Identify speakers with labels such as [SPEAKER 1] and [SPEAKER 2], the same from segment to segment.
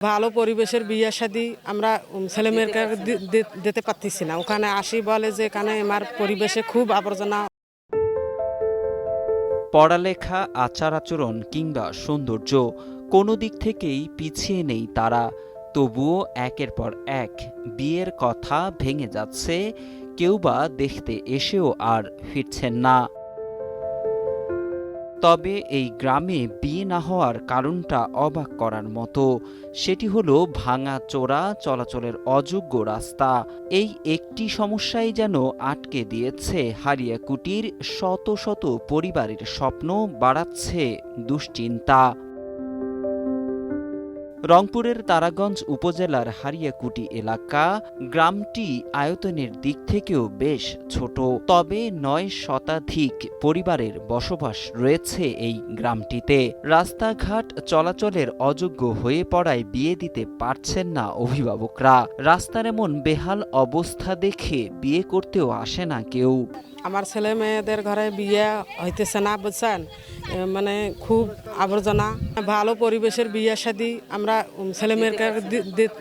[SPEAKER 1] ভালো পরিবেশের বিয়ে শাদী আমরা ছেলেমেয়েকে দিতে পারতেছি না। ওখানে আসি বলে যে এখানে আমার পরিবেশে খুব আবর্জনা।
[SPEAKER 2] পড়ালেখা, আচার আচরণ কিংবা সৌন্দর্য কোনো দিক থেকেই পিছিয়ে নেই তারা। তবুও একের পর এক বিয়ের কথা ভেঙে যাচ্ছে, কেউ বা দেখতে এসেও আর ফিরছেন না। তবে এই গ্রামে বিয়ে না হওয়ার কারণটা অবাক করার মতো। সেটি হলো ভাঙা চোরা চলাচলের অযোগ্য রাস্তা। এই একটি সমস্যাই যেন আটকে দিয়েছে হারিয়াকুটির শত শত পরিবারের স্বপ্ন, বাড়াচ্ছে দুশ্চিন্তা। রংপুরের তারাগঞ্জ উপজেলার হারিয়াকুটি এলাকা। গ্রামটি আয়তনের দিক থেকেও বেশ ছোট, তবে ৯ শতাধিক পরিবারের বসবাস রয়েছে এই গ্রামটিতে। রাস্তাঘাট চলাচলের অযোগ্য হয়ে পড়ায় বিয়ে দিতে পারছেন না অভিভাবকরা। রাস্তার এমন বেহাল অবস্থা দেখে বিয়ে করতেও আসে না কেউ।
[SPEAKER 1] আমার ছেলে মেয়েদের ঘরে বিয়ে হইতেছে না, বুঝছেন, মানে খুব আবর্জনা। ভালো পরিবেশের বিয়ে শাদী আমরা ছেলে মেয়েকে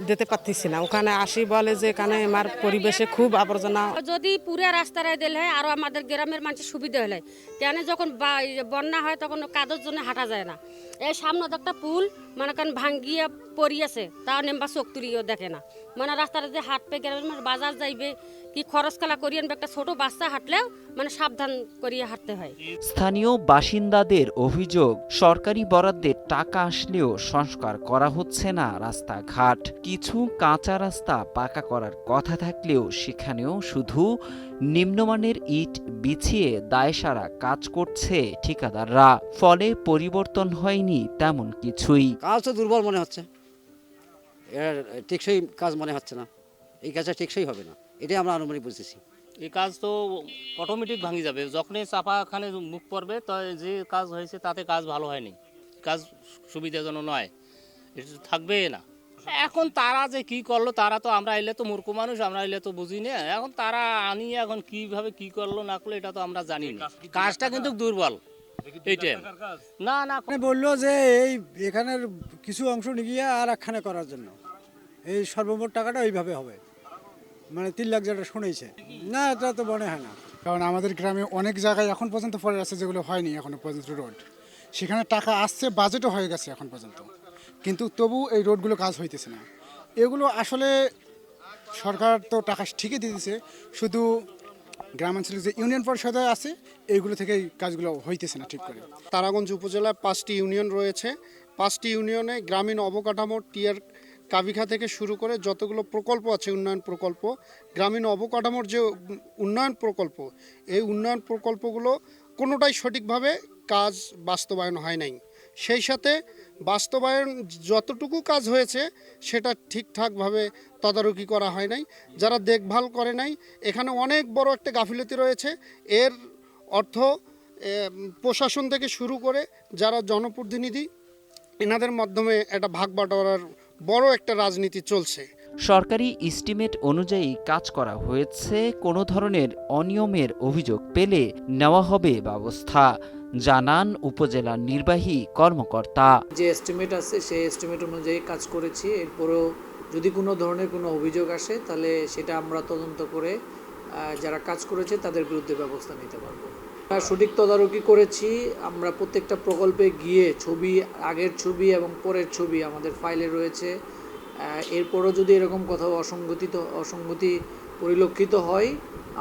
[SPEAKER 1] দিতে পারতেছি না। ওখানে আসি বলে যে এখানে আমার পরিবেশে খুব আবর্জনা।
[SPEAKER 3] যদি পুরো রাস্তায় দিলে হয় আরো আমাদের গ্রামের মানুষের সুবিধা হলে, কেন যখন বন্যা হয় তখন কাদর জন্য হাঁটা যায় না। এই সামনে একটা পুল মানে কারণ ভাঙ্গিয়া পড়িয়েছে, তাও নেম্বা চোখ তুলিও দেখে না। মানে রাস্তাটা যে হাঁটবে গ্রামের মানুষ বাজার যাইবে কি খরচ কালা করিয়ে আনবে, একটা ছোট বাচ্চা হাঁটলেও মানে সাবধান করিয়ে হাঁটতে হয়।
[SPEAKER 2] স্থানীয় বাসিন্দাদের অভিযোগ, সরকারি বরাদ্দের টাকা আসলেও সংস্কার করা হচ্ছে না রাস্তাঘাট। কিছু কাঁচা রাস্তা পাকা করার কথা থাকলেও সেখানেও শুধু নিম্নমানের ইট বিছিয়ে দায়সারা কাজ করছে ঠিকাদাররা। ফলে পরিবর্তন হয়নি তেমন কিছুই।
[SPEAKER 4] কাজ তো দুর্বল মনে হচ্ছে, এর টেকসই কাজ মনে হচ্ছে না। এই কাজটা টেকসই হবে না, এটাই আমরা আনুমানিক বুঝতেছি।
[SPEAKER 5] এই কাজ তো অটোমেটিক ভাঙি যাবে যখনই চাপাখানে মুখ পড়বে, তো যে কাজ হয়েছে তাতে কাজ ভালো হয়নি, কাজ সুবিধাজনক নয়, এটা থাকবে না। এখন তারা যে কি করলো, তারা তো আমরা এলে তো মূর্খ মানুষ, আমরা এলে তো বুঝি না। এখন তারা আনিয়ে এখন কিভাবে কি করলো না করলো এটা তো আমরা জানি না। কাজটা কিন্তু দুর্বল এইটাই। না না
[SPEAKER 6] বললো যে এই এখানের কিছু অংশ নিয়ে আর একখানে করার জন্য এই সর্বমোট টাকাটা ওইভাবে হবে, মানে 3 লাখ যেটা শুনেছে না, এটা তো মনে হয় না।
[SPEAKER 7] কারণ আমাদের গ্রামে অনেক জায়গায় এখন পর্যন্ত পড়ে আছে যেগুলো হয়নি এখনো পর্যন্ত রোড, সেখানে টাকা আসছে, বাজেটও হয়ে গেছে এখন পর্যন্ত, কিন্তু তবু এই রোডগুলো কাজ হইতেছে না। এগুলো আসলে সরকার তো টাকা ঠিকই দিতেছে, শুধু গ্রামাঞ্চলে যে ইউনিয়ন পরিষদে আছে এইগুলো থেকেই কাজগুলো হইতেছে না ঠিক করে।
[SPEAKER 8] তারাগঞ্জ উপজেলায় 5টি ইউনিয়ন রয়েছে। 5টি ইউনিয়নে গ্রামীণ অবকাঠামো টিয়ার কাবিখা থেকে শুরু করে যতগুলো প্রকল্প আছে, উন্নয়ন প্রকল্প, গ্রামীণ অবকাঠামোর যে উন্নয়ন প্রকল্প, এই উন্নয়ন প্রকল্পগুলো কোনোটাই সঠিকভাবে কাজ বাস্তবায়ন হয় নাই। সেই সাথে বাস্তবায়ন যতটুকু কাজ হয়েছে সেটা ঠিকঠাকভাবে তদারকি করা হয় নাই, যারা দেখভাল করে নাই। এখানে অনেক বড় একটা গাফিলতি রয়েছে। এর অর্থ প্রশাসন থেকে শুরু করে যারা জনপ্রতিনিধি, এনাদের মাধ্যমে একটা ভাগ বাটোয়ারার বড় একটা রাজনীতি চলছে।
[SPEAKER 2] সরকারি এস্টিমেট অনুযায়ী কাজ করা হয়েছে, কোনো ধরনের অনিয়মের অভিযোগ পেলে নেওয়া হবে ব্যবস্থা, জানান উপজেলা নির্বাহী কর্মকর্তা।
[SPEAKER 9] যে এস্টিমেট আছে সেই এস্টিমেট অনুযায়ী কাজ করেছি। এরপরেও যদি কোনো ধরনের কোনো অভিযোগ আসে তাহলে সেটা আমরা তদন্ত করে যারা কাজ করেছে তাদের বিরুদ্ধে ব্যবস্থা নিতে পারবো। সঠিক তদারকি করেছি। আমরা প্রত্যেকটা প্রকল্পে গিয়ে ছবি, আগের ছবি এবং পরের ছবি আমাদের ফাইলে রয়েছে। এরপরও যদি এরকম কোথাও অসঙ্গতি পরিলক্ষিত হয়,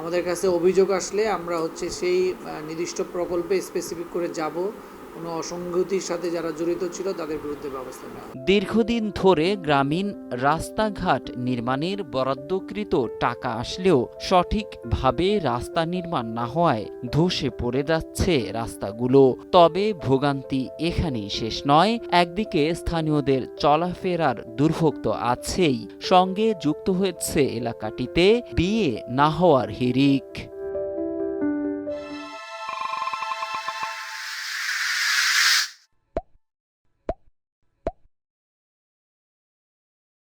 [SPEAKER 9] আমাদের কাছে অভিযোগ আসলে আমরা সেই নির্দিষ্ট প্রকল্পে স্পেসিফিক করে যাব, কোনো অসঙ্গতির সাথে যারা জড়িত ছিল তাদের বিরুদ্ধে ব্যবস্থা নেওয়া।
[SPEAKER 2] দীর্ঘদিন ধরে গ্রামীণ রাস্তাঘাট নির্মাণের বরাদ্দকৃত টাকা আসলেও সঠিকভাবে রাস্তা নির্মাণ না হওয়ায় ধসে পড়ে যাচ্ছে রাস্তাগুলো। তবে ভোগান্তি এখানেই শেষ নয়। একদিকে স্থানীয়দের চলাফেরার দুর্ভোগ তো আছেই, সঙ্গে যুক্ত হয়েছে এলাকাটিতে বিয়ে না হওয়ার হিড়িক।